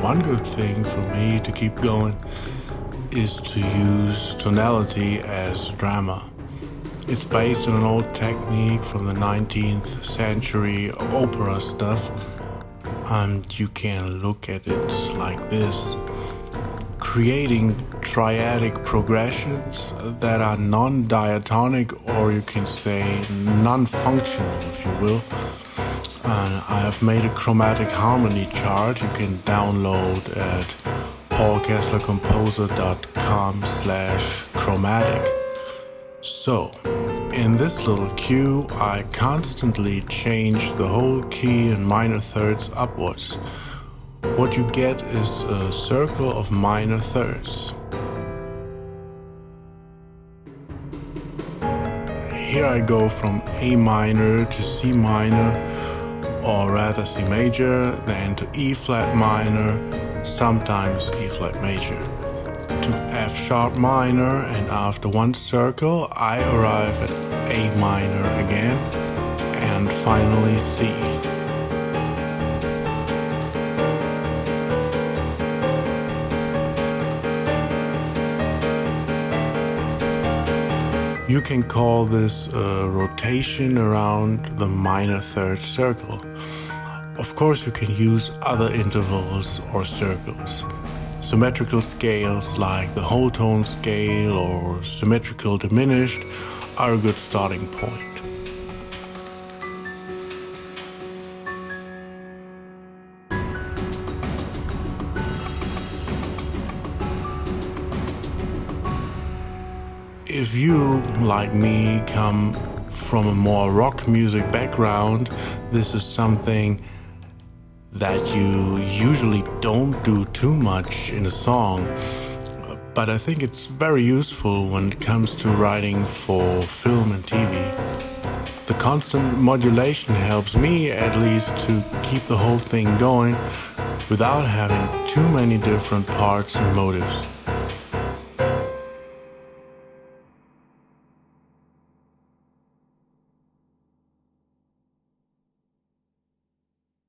One good thing for me to keep going is to use tonality as drama. It's based on an old technique from the 19th century opera stuff, and you can look at it like this. Creating triadic progressions that are non-diatonic, or you can say non-functional, if you will. I have made a chromatic harmony chart you can download at paulkesslercomposer.com/chromatic. So, in this little cue, I constantly change the whole key and minor thirds upwards. What you get is a circle of minor thirds. Here I go from A minor to C minor, or rather C major, then to E flat minor, sometimes E flat major, to F sharp minor, and after one circle I arrive at A minor again, and finally C. You can call this a rotation around the minor third circle. Of course, you can use other intervals or circles. Symmetrical scales like the whole tone scale or symmetrical diminished are a good starting point. If you, like me, come from a more rock music background, this is something that you usually don't do too much in a song. But I think it's very useful when it comes to writing for film and TV. The constant modulation helps me at least to keep the whole thing going without having too many different parts and motives.